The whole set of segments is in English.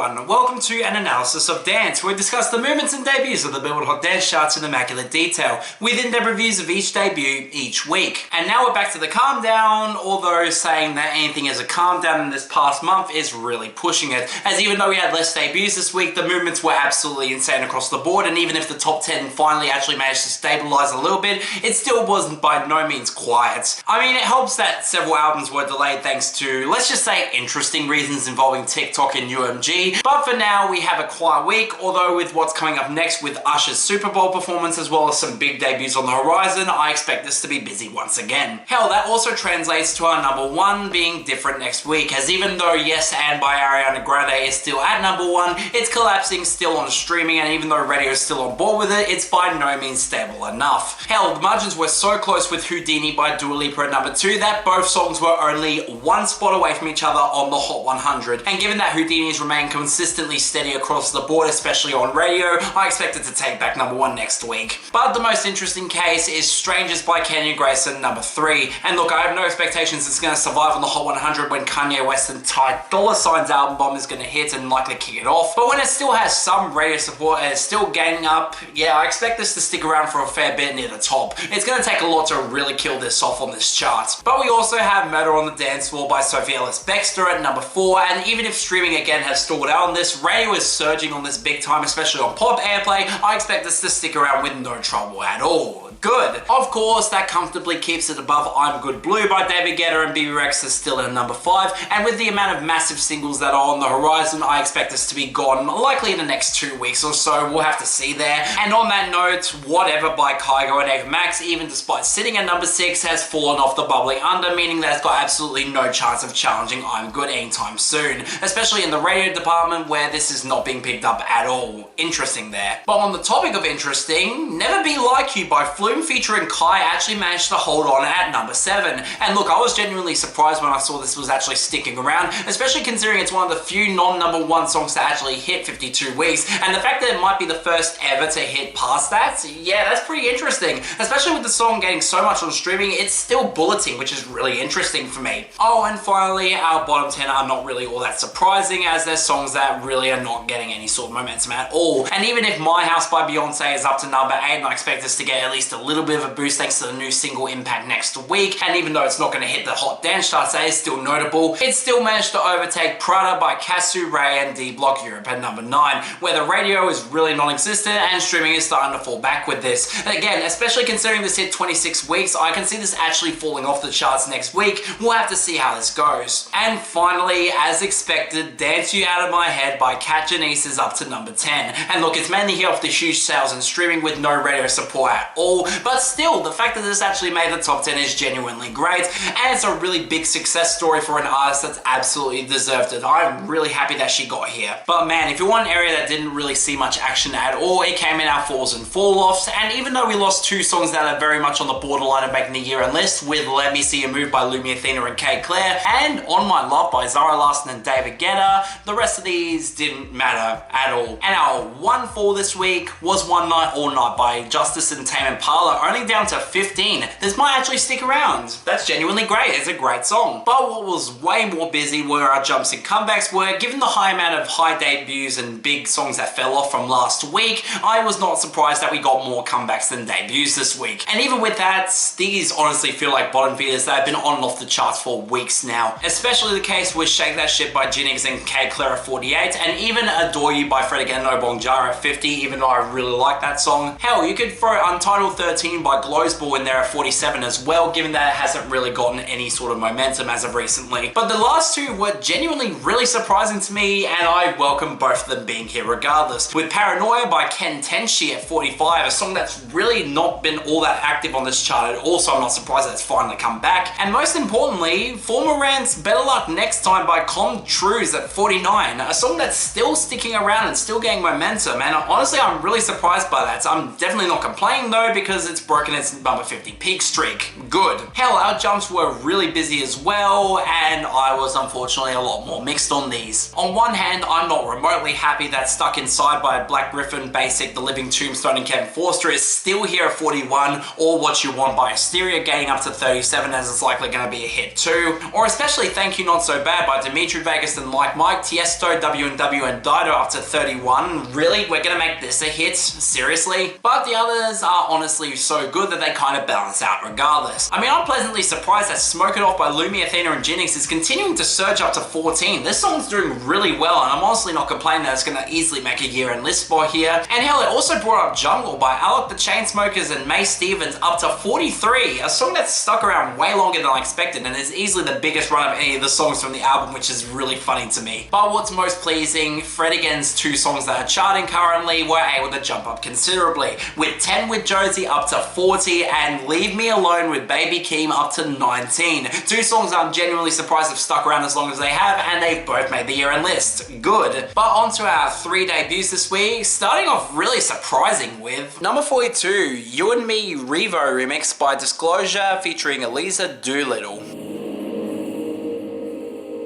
everyone, welcome to an analysis of dance, where we discuss the movements and debuts of the Billboard Hot Dance charts in immaculate detail, with in-depth reviews of each debut each week. And now we're back to the calm down, although saying that anything is a calm down in this past month is really pushing it, as even though we had less debuts this week, the movements were absolutely insane across the board, and even if the top 10 finally actually managed to stabilize a little bit, it still wasn't by no means quiet. I mean, it helps that several albums were delayed thanks to, let's just say, interesting reasons involving TikTok and UMG, but for now we have a quiet week, although with what's coming up next with Usher's Super Bowl performance as well as some big debuts on the horizon, I expect this to be busy once again. Hell, that also translates to our number one being different next week, as even though Yes and by Ariana Grande is still at number one, it's collapsing still on streaming, and even though radio is still on board with it, it's by no means stable enough. Hell, the margins were so close with Houdini by Dua Lipa at number two that both songs were only one spot away from each other on the Hot 100, and given that Houdini's remain consistently steady across the board, especially on radio, I expect it to take back number one next week. But the most interesting case is Strangers by Kanye Grayson, number three, and look, I have no expectations it's going to survive on the Hot 100 when Kanye West and Ty Dolla $ign's album bomb is going to hit and likely kick it off, but when it still has some radio support and it's still gaining up, yeah, I expect this to stick around for a fair bit near the top. It's going to take a lot to really kill this off on this chart. But we also have Murder on the Dance Floor by Sophie Ellis-Bextor at number four, and even if streaming again has stalled out on this, radio is surging on this big time, especially on pop airplay. I expect this to stick around with no trouble at all. Good. Of course, that comfortably keeps it above I'm Good Blue by David Guetta and BB Rex is still at number 5, and with the amount of massive singles that are on the horizon, I expect this to be gone likely in the next 2 weeks or so. We'll have to see there. And on that note, Whatever by Kygo and Ava Max, even despite sitting at number 6, has fallen off the bubbling under, meaning that it's got absolutely no chance of challenging I'm Good anytime soon, especially in the radio department where this is not being picked up at all. Interesting there. But on the topic of interesting, Never Be Like You by Flume featuring Kai actually managed to hold on at number 7. And look, I was genuinely surprised when I saw this was actually sticking around, especially considering it's one of the few non-number one songs to actually hit 52 weeks, and the fact that it might be the first ever to hit past that, yeah, that's pretty interesting, especially with the song getting so much on streaming. It's still bulleting, which is really interesting for me. Oh, and finally, our bottom 10 are not really all that surprising, as they're songs that really are not getting any sort of momentum at all. And even if My House by Beyonce is up to number 8, and I expect this to get at least a little bit of a boost thanks to the new single Impact next week, and even though it's not going to hit the Hot Dance charts, that is still notable, it still managed to overtake Prada by Casu, Ray and D Block Europe at number 9, where the radio is really non-existent and streaming is starting to fall back with this. And again, especially considering this hit 26 weeks, I can see this actually falling off the charts next week. We'll have to see how this goes. And finally, as expected, Dance You Out of My Head by Kat Janice is up to number 10. And look, it's mainly here off the huge sales and streaming with no radio support at all, but still, the fact that this actually made the top 10 is genuinely great, and it's a really big success story for an artist that's absolutely deserved it. I'm really happy that she got here. But man, if you want an area that didn't really see much action at all, it came in our falls and fall-offs, and even though we lost 2 songs that are very much on the borderline of making the year-end list, with Let Me See You Move by Lumi Athena and Kate Claire, and On My Love by Zara Larsson and David Guetta, the rest of these didn't matter at all. And our one fall this week was One Night All Night by Justice and Tame Impala, only down to 15. This might actually stick around. That's genuinely great. It's a great song. But what was way more busy were our jumps and comebacks were, given the high amount of high debuts and big songs that fell off from last week, I was not surprised that we got more comebacks than debuts this week. And even with that, these honestly feel like bottom feeders that have been on and off the charts for weeks now. Especially the case with Shake That Shit by Jinx and Kate Claire at 48, and even Adore You by Fred again and Obong Jara at 50, even though I really like that song. Hell, you could throw Untitled 13 by Glowsball in there at 47 as well, given that it hasn't really gotten any sort of momentum as of recently. But the last two were genuinely really surprising to me, and I welcome both of them being here regardless. With Paranoia by Ken Tenshi at 45, a song that's really not been all that active on this chart at all, so I'm not surprised that it's finally come back. And most importantly, Former Rant's Better Luck Next Time by Com Trues at 49, a song that's still sticking around and still getting momentum, and honestly I'm really surprised by that. So I'm definitely not complaining though, because because it's broken its number 50 peak streak. Good. Hell, our jumps were really busy as well, and I was unfortunately a lot more mixed on these. On one hand, I'm not remotely happy that Stuck Inside by Black Griffin, Basic, The Living Tombstone, and Kevin Forster is still here at 41, or What You Want by Hysteria getting up to 37, as it's likely going to be a hit too, or especially Thank You Not So Bad by Dimitri Vegas and Like Mike, Tiesto, W&W, and Dido up to 31. Really? We're gonna make this a hit? Seriously? But the others are honestly so good that they kind of balance out regardless. I mean, I'm pleasantly surprised that Smoke It Off by Lumi, Athena, and Jinx is continuing to surge up to 14. This song's doing really well, and I'm honestly not complaining that it's gonna easily make a year-end list spot here. And hell, it also brought up Jungle by Alec the Chainsmokers and Mae Stevens up to 43, a song that's stuck around way longer than I expected and is easily the biggest run of any of the songs from the album, which is really funny to me. But what's most pleasing, Fred Again's two songs that are charting currently were able to jump up considerably, with 10 with Josie up to 40 and Leave Me Alone with Baby Keem up to 19. Two songs I'm genuinely surprised have stuck around as long as they have, and they've both made the year-end list. Good. But on to our 3 debuts this week, starting off really surprising with number 42, You and Me Rivo remix by Disclosure featuring Eliza, Doolittle.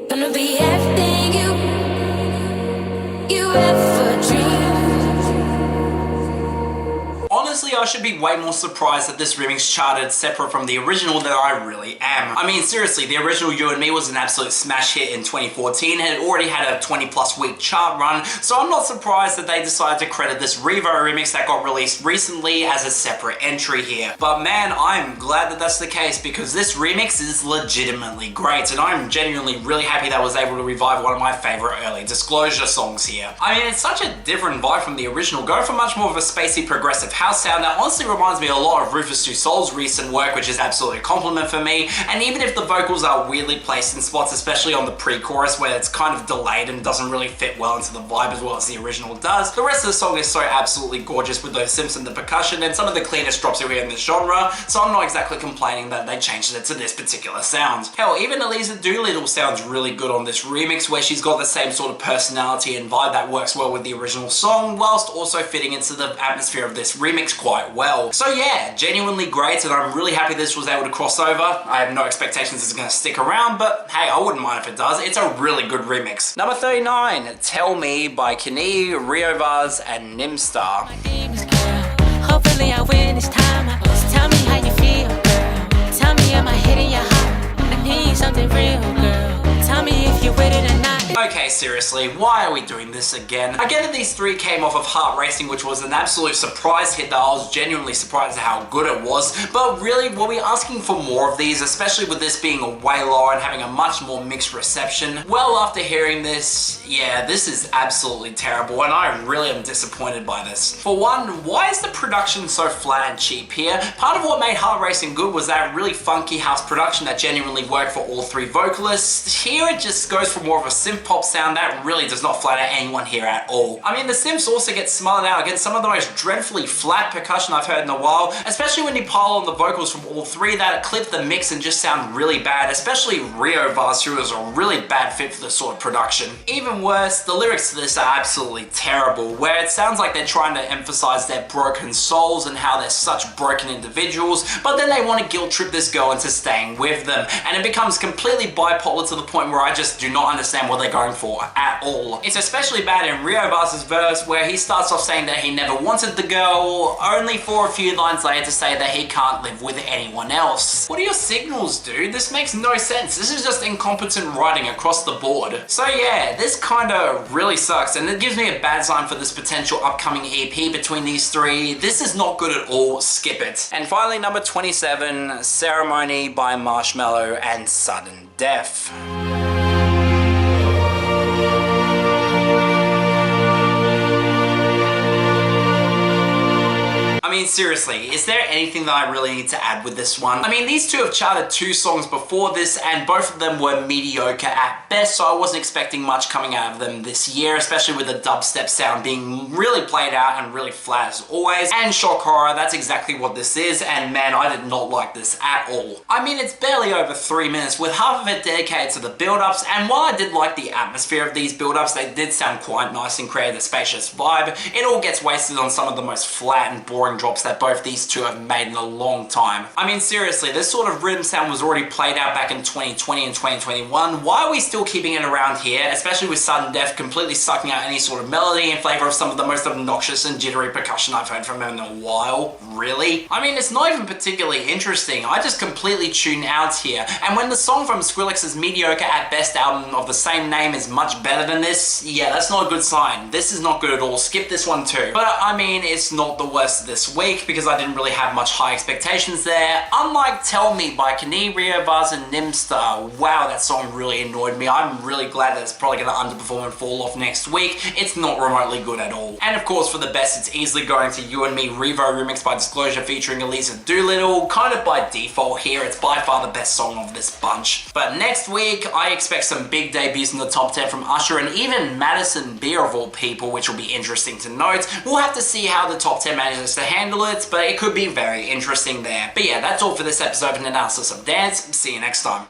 Gonna be everything you ever dreamed. Honestly, I should be way more surprised that this remix charted separate from the original than I really am. I mean, seriously, the original You and Me was an absolute smash hit in 2014 and it already had a 20+ week chart run, so I'm not surprised that they decided to credit this Rivo remix that got released recently as a separate entry here. But man, I'm glad that that's the case because this remix is legitimately great, and I'm genuinely really happy that I was able to revive one of my favorite early Disclosure songs here. I mean, it's such a different vibe from the original, going for much more of a spacey progressive house sound that honestly reminds me a lot of Rufus Du Sol's recent work, which is absolutely a compliment for me. And even if the vocals are weirdly placed in spots, especially on the pre-chorus where it's kind of delayed and doesn't really fit well into the vibe as well as the original does, the rest of the song is so absolutely gorgeous with those synths and the percussion and some of the cleanest drops we hear in this genre, so I'm not exactly complaining that they changed it to this particular sound. Hell, even Eliza Doolittle sounds really good on this remix, where she's got the same sort of personality and vibe that works well with the original song, whilst also fitting into the atmosphere of this remix quite well. So yeah, genuinely great, and I'm really happy this was able to cross over. I have no expectations it's going to stick around, but hey, I wouldn't mind if it does. It's a really good remix. Number 39, Tell Me by Kanii, Riovaz, and Nimstarr. Hopefully I win this time. So tell me how you feel, girl. Tell me, am I hitting your heart? I need something real, girl. Tell me if you're with it or not. Okay, seriously, why are we doing this again? I get that these three came off of Heart Racing, which was an absolute surprise hit that I was genuinely surprised at how good it was, but really, were we asking for more of these, especially with this being a way lower and having a much more mixed reception? Well, after hearing this, yeah, this is absolutely terrible, and I really am disappointed by this. For one, why is the production so flat and cheap here? Part of what made Heart Racing good was that really funky house production that genuinely worked for all three vocalists. Here it just goes for more of a synth pop sound that really does not flatter anyone here at all. I mean, the synths also get smothered out against some of the most dreadfully flat percussion I've heard in a while, especially when you pile on the vocals from all three that clip the mix and just sound really bad, especially Riovaz, who is a really bad fit for this sort of production. Even worse, the lyrics to this are absolutely terrible, where it sounds like they're trying to emphasize their broken souls and how they're such broken individuals, but then they want to guilt trip this girl into staying with them, and it becomes completely bipolar to the point where I just do not understand what they're going for at all. It's especially bad in Riovaz's verse, where he starts off saying that he never wanted the girl, only for a few lines later to say that he can't live with anyone else. What are your signals, dude? This makes no sense. This is just incompetent writing across the board. So yeah, this kinda really sucks, and it gives me a bad sign for this potential upcoming EP between these three. This is not good at all. Skip it. And finally, number 27, Ceremony by Marshmello and Sudden Death. I mean, seriously, is there anything that I really need to add with this one? I mean, these two have charted 2 songs before this, and both of them were mediocre at best, so I wasn't expecting much coming out of them this year, especially with the dubstep sound being really played out and really flat as always. And shock horror, that's exactly what this is, and man, I did not like this at all. I mean, it's barely over 3 minutes, with half of it dedicated to the build-ups, and while I did like the atmosphere of these build-ups, they did sound quite nice and created a spacious vibe, it all gets wasted on some of the most flat and boring drops that both these two have made in a long time. I mean, seriously, this sort of rhythm sound was already played out back in 2020 and 2021. Why are we still keeping it around here, especially with sudden death completely sucking out any sort of melody in favor of some of the most obnoxious and jittery percussion I've heard from him in a while? Really? I mean, it's not even particularly interesting. I just completely tune out here. And when the song from Skrillex's mediocre at best album of the same name is much better than this, yeah, that's not a good sign. This is not good at all. Skip this one too. But I mean, it's not the worst of this week because I didn't really have much high expectations there. Unlike Tell Me by Kanii, Riovaz and Nimstarr. Wow, that song really annoyed me. I'm really glad that it's probably going to underperform and fall off next week. It's not remotely good at all. And of course, for the best, it's easily going to You and Me Rivo remix by Disclosure featuring Eliza Doolittle. Kind of by default here, it's by far the best song of this bunch. But next week, I expect some big debuts in the top 10 from Usher and even Madison Beer of all people, which will be interesting to note. We'll have to see how the top 10 manages to handle it, but it could be very interesting there. But yeah, that's all for this episode of an analysis of dance. See you next time.